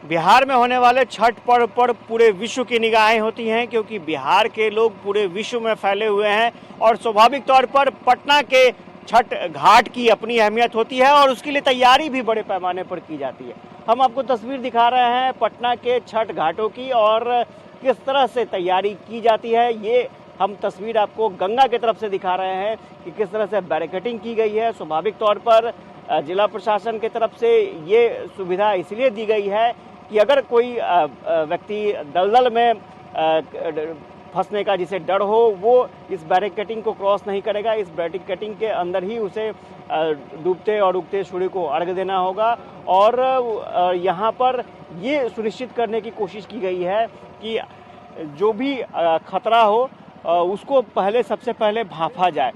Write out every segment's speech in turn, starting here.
बिहार में होने वाले छठ पर्व पर पूरे विश्व की निगाहें होती हैं, क्योंकि बिहार के लोग पूरे विश्व में फैले हुए हैं और स्वाभाविक तौर पर पटना के छठ घाट की अपनी अहमियत होती है और उसके लिए तैयारी भी बड़े पैमाने पर की जाती है। हम आपको तस्वीर दिखा रहे हैं पटना के छठ घाटों की और किस तरह से तैयारी की जाती है। ये हम तस्वीर आपको गंगा की तरफ से दिखा रहे हैं कि किस तरह से बैरिकेडिंग की गई है। स्वाभाविक तौर पर जिला प्रशासन की तरफ से ये सुविधा इसलिए दी गई है कि अगर कोई व्यक्ति दलदल में फंसने का जिसे डर हो, वो इस बैरिकेडिंग को क्रॉस नहीं करेगा। इस बैरिकेडिंग के अंदर ही उसे डूबते और उगते सूर्य को अर्घ देना होगा और यहाँ पर ये सुनिश्चित करने की कोशिश की गई है कि जो भी खतरा हो उसको सबसे पहले भांपा जाए,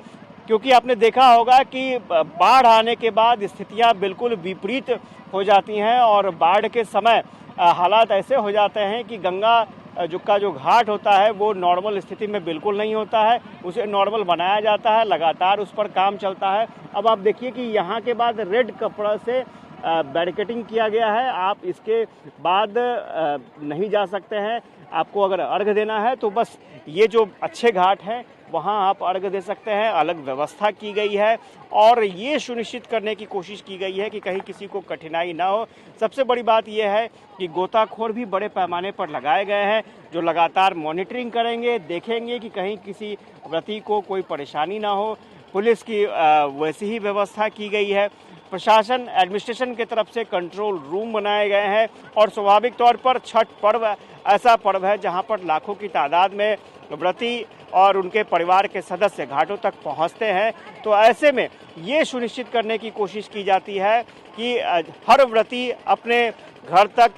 क्योंकि आपने देखा होगा कि बाढ़ आने के बाद स्थितियां बिल्कुल विपरीत हो जाती हैं और बाढ़ के समय हालात ऐसे हो जाते हैं कि गंगा जो घाट होता है वो नॉर्मल स्थिति में बिल्कुल नहीं होता है। उसे नॉर्मल बनाया जाता है, लगातार उस पर काम चलता है। अब आप देखिए कि यहाँ के बाद रेड कपड़ा से बैरिकेडिंग किया गया है। आप इसके बाद नहीं जा सकते हैं। आपको अगर अर्घ देना है तो बस ये जो अच्छे घाट हैं वहाँ आप अर्घ दे सकते हैं। अलग व्यवस्था की गई है और ये सुनिश्चित करने की कोशिश की गई है कि कहीं किसी को कठिनाई ना हो। सबसे बड़ी बात यह है कि गोताखोर भी बड़े पैमाने पर लगाए गए हैं, जो लगातार मॉनिटरिंग करेंगे, देखेंगे कि कहीं किसी व्रती को कोई परेशानी ना हो। पुलिस की वैसी ही व्यवस्था की गई है। प्रशासन एडमिनिस्ट्रेशन की तरफ से कंट्रोल रूम बनाए गए हैं और स्वाभाविक तौर पर छठ पर्व ऐसा पर्व है जहां पर लाखों की तादाद में व्रती और उनके परिवार के सदस्य घाटों तक पहुंचते हैं। तो ऐसे में ये सुनिश्चित करने की कोशिश की जाती है कि हर व्रती अपने घर तक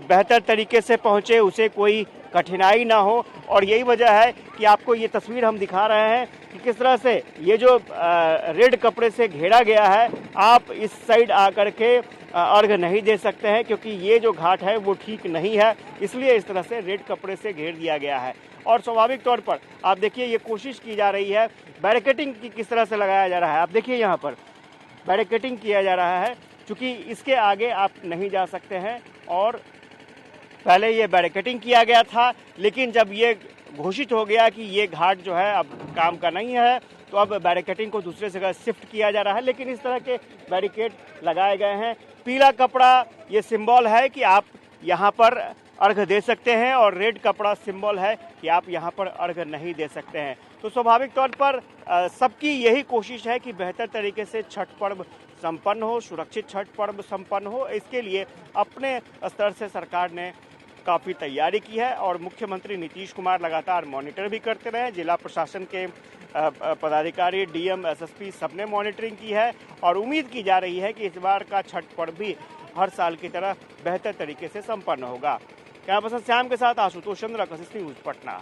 बेहतर तरीके से पहुंचे, उसे कोई कठिनाई ना हो। और यही वजह है कि आपको ये तस्वीर हम दिखा रहे हैं कि किस तरह से ये जो रेड कपड़े से घेरा गया है, आप इस साइड आकर के अर्घ नहीं दे सकते हैं, क्योंकि ये जो घाट है वो ठीक नहीं है, इसलिए इस तरह से रेड कपड़े से घेर दिया गया है। और स्वाभाविक तौर पर आप देखिए ये कोशिश की जा रही है, बैरिकेडिंग की किस तरह से लगाया जा रहा है। आप देखिए यहाँ पर बैरिकेडिंग किया जा रहा है, क्योंकि इसके आगे आप नहीं जा सकते हैं। और पहले ये बैरिकेडिंग किया गया था, लेकिन जब ये घोषित हो गया कि ये घाट जो है अब काम का नहीं है, तो अब बैरिकेडिंग को दूसरे जगह शिफ्ट किया जा रहा है। लेकिन इस तरह के बैरिकेड लगाए गए हैं। पीला कपड़ा ये सिंबल है कि आप यहाँ पर अर्घ दे सकते हैं और रेड कपड़ा सिंबल है कि आप यहाँ पर अर्घ नहीं दे सकते हैं। तो स्वाभाविक तौर पर सबकी यही कोशिश है कि बेहतर तरीके से छठ पर्व संपन्न हो, सुरक्षित छठ पर्व संपन्न हो। इसके लिए अपने स्तर से सरकार ने काफ़ी तैयारी की है और मुख्यमंत्री नीतीश कुमार लगातार मॉनिटर भी करते रहे। जिला प्रशासन के पदाधिकारी, डीएम, एसएसपी सबने मॉनिटरिंग की है और उम्मीद की जा रही है कि इस बार का छठ पर्व भी हर साल की तरह बेहतर तरीके से संपन्न होगा। कैमरा पर्सन श्याम के साथ आशुतोष चंद्र, कशिश न्यूज़, पटना।